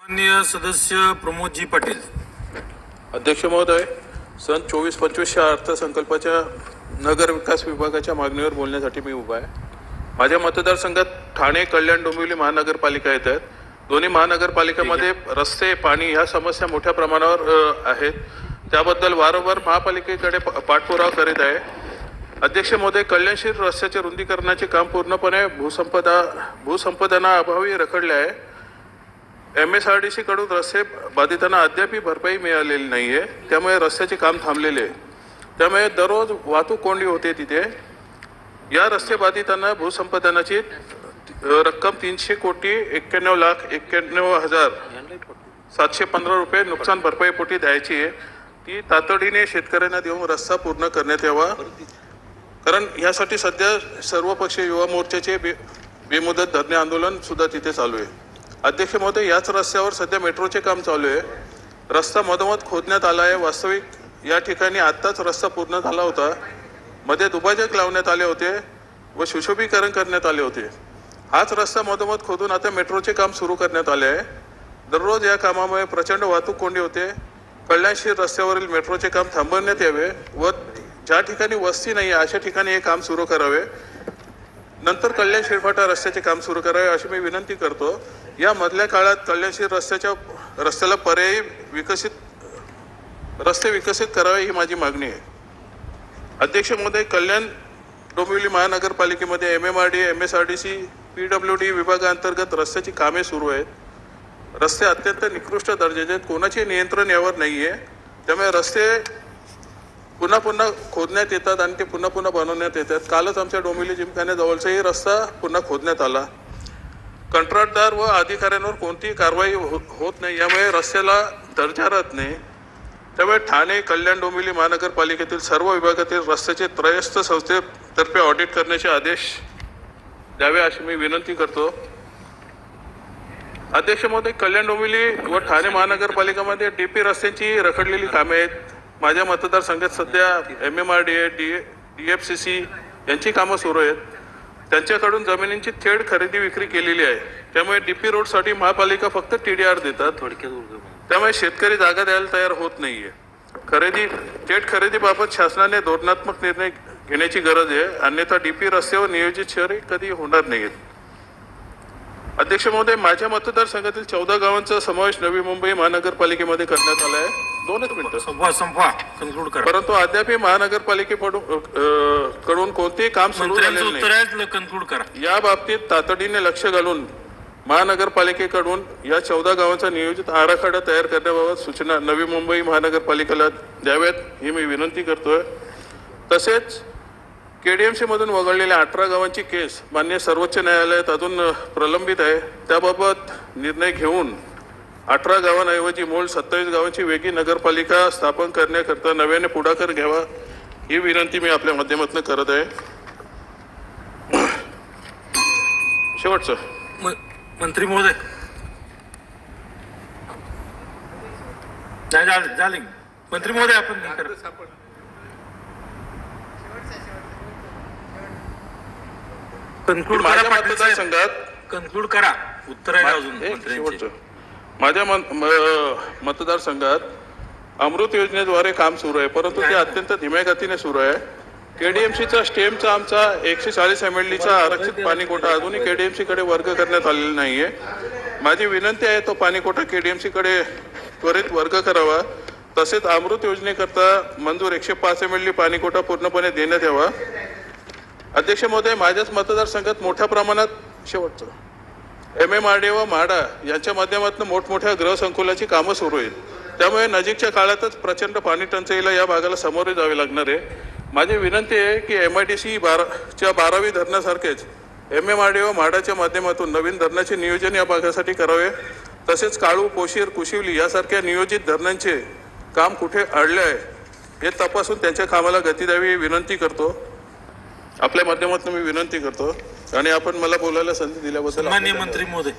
माननीय सदस्य प्रमोदजी पाटील. अध्यक्ष महोदय, सन 24-25च्या अर्थसंकल्पाच्या नगर विकास विभागाच्या मागणीवर बोलण्यासाठी मी उभा आहे. माझ्या मतदारसंघात ठाणे, कल्याण, डोंबिवली महानगरपालिका येत आहेत. दोन्ही महानगरपालिकेमध्ये रस्ते, पाणी ह्या समस्या मोठ्या प्रमाणावर आहेत. त्याबद्दल वारंवार महापालिकेकडे पाठपुरावा करीत आहे. अध्यक्ष महोदय, कल्याणशीर रस्त्याचे रुंदीकरणाचे काम पूर्णपणे भूसंपादना अभावी रखडले आहे. MSRDC कडून रस्ते बाधितांना अद्याप भरपाई मिळालेली नाहीये. त्यामुळे रस्त्याचे काम थांबलेले आहे. त्यामुळे दररोज वाहतूक कोंडी होते तिथे. या रस्ते बाधितांना भूसंपादनाची रक्कम 391,91,715 रुपये नुकसान भरपाई पोटी द्यायची आहे. ती तातडीने शेतकऱ्यांना देऊन रस्ता पूर्ण करण्यात यावा. कारण यासाठी सध्या सर्वपक्षीय युवा मोर्चाचे बेमुदत धरणे आंदोलन सुद्धा तिथे चालू आहे. अध्यक्ष महोदय, याच रस्त्यावर सध्या मेट्रोचे काम चालू आहे. रस्ता मधोमध खोदण्यात आला आहे. वास्तविक या ठिकाणी आत्ताच रस्ता पूर्ण झाला होता. मध्ये दुभाजक लावण्यात आले होते व सुशोभीकरण करण्यात आले होते. हाच रस्ता मधोमध खोदून आता मेट्रोचे काम सुरू करण्यात आले आहे. दररोज या कामामुळे प्रचंड वाहतूक कोंडी होते. कल्याणशीर रस्त्यावरील मेट्रोचे काम थांबवण्यात यावे व ज्या ठिकाणी वस्ती नाही अशा ठिकाणी हे काम सुरू करावे. नंतर कल्याण शिरफाटा रस्त्याचे काम सुरू करावे अशी मी विनंती करतो. या मधल्या काळात कल्याणशीर रस्त्याला पर्यायी रस्ते विकसित करावे ही माझी मागणी आहे. अध्यक्ष महोदय, Kalyan Dombivli महानगरपालिकेमध्ये MMRD, MSRDC, PWD विभागांतर्गत रस्त्याची कामे सुरू आहेत. रस्ते अत्यंत निकृष्ट दर्जाचे आहेत. कोणाचे नियंत्रण यावर नाही आहे. त्यामुळे रस्ते पुन्हा पुन्हा खोदण्यात येतात आणि ते पुन्हा पुन्हा बनवण्यात येतात. कालच आमच्या डोंबिवली जिमखान्याजवळचाही रस्ता पुन्हा खोदण्यात आला. कंत्राटदार व अधिकाऱ्यांवर कोणतीही कारवाई होत नाही. यामुळे रस्त्याला दर्जा राहत नाही. त्यामुळे ठाणे, कल्याण, डोंबिवली महानगरपालिकेतील सर्व विभागातील रस्त्याचे त्रयस्थ संस्थेतर्फे ऑडिट करण्याचे आदेश द्यावे अशी मी विनंती करतो. अध्यक्ष महोदय, कल्याण, डोंबिवली व ठाणे महानगरपालिकेमध्ये DP रस्त्यांची रखडलेली कामे आहेत. माझ्या मतदारसंघात सध्या MMRD, DFCC यांची कामं सुरू आहेत. त्यांच्याकडून जमिनींची थेट खरेदी विक्री केलेली आहे. त्यामुळे DP रोडसाठी महापालिका फक्त TDR देतात. त्यामुळे शेतकरी जागा द्यायला तयार होत नाहीये. थेट खरेदीबाबत शासनाने धोरणात्मक निर्णय घेण्याची गरज आहे. अन्यथा DP रस्त्यावर नियोजित शहरे कधी होणार नाहीत. अध्यक्ष महोदय, माझ्या मतदारसंघातील 14 गावांचा समावेश नवी मुंबई महानगरपालिकेमध्ये करण्यात आला आहे. 2 मिनिटं कंक्लूड करा. परंतु अद्याप महानगरपालिकेकडून कोणतेही काम सुरू झालेले नाही. कंक्लूड करा. या बाबतीत तातडीने लक्ष घालून महानगरपालिकेकडून या 14 गावांचा नियोजित आराखडा तयार करण्याबाबत सूचना नवी मुंबई महानगरपालिकेला द्याव्यात ही मी विनंती करतोय. तसेच KDMC मधून वगळलेल्या 18 गावांची केस मान्य सर्वोच्च न्यायालयात अजून प्रलंबित आहे. त्याबाबत निर्णय घेऊन 18 गावांऐवजी मूळ 27 गावांची वेगळी नगरपालिका स्थापन करण्याकरता नव्याने पुढाकार घ्यावा ही विनंती मी आपल्या माध्यमातून करत आहे. शेवटचं मंत्री महोदय, झाले मंत्री महोदय, आपण कंक्लूड माझ्या करा. मतदारसंघात कंक्लूड करा. उत्तर आहे अजून शेवटचं माझ्या मतदारसंघात अमृत योजनेद्वारे काम सुरू आहे. परंतु ते अत्यंत धीम्या गतीने सुरू आहे. KDMCचा स्टेमचा आमचा 140 MLDचा आरक्षित पाणीकोटा अजूनही KDMC कडे वर्ग करण्यात आलेला नाहीये. माझी विनंती आहे तो पाणीकोटा KDMC कडे त्वरित वर्ग करावा. तसेच अमृत योजनेकरता मंजूर 105 MLD पाणीकोटा पूर्णपणे देण्यात यावा. अध्यक्ष महोदय, माझ्याच मतदारसंघात मोठ्या प्रमाणात MMRD व म्हाडा यांच्या माध्यमातून मोठमोठ्या गृहसंकुलाची कामं सुरू आहेत. त्यामुळे नजीकच्या काळातच प्रचंड पाणी टंचाईला या भागाला सामोरे जावे लागणार आहे. माझी विनंती आहे की MIDC च्या 12वी धरणासारखेच MMRD व म्हाडाच्या माध्यमातून नवीन धरणाचे नियोजन या भागासाठी करावे. तसेच काळू, पोशीर, कुशिवली यासारख्या नियोजित धरणांचे काम कुठे अडले आहे हे तपासून त्यांच्या कामाला गती द्यावी विनंती करतो. आपल्या माध्यमातून मी विनंती करतो आणि आपण मला बोलायला संधी दिल्याबद्दल माननीय मंत्री महोदय.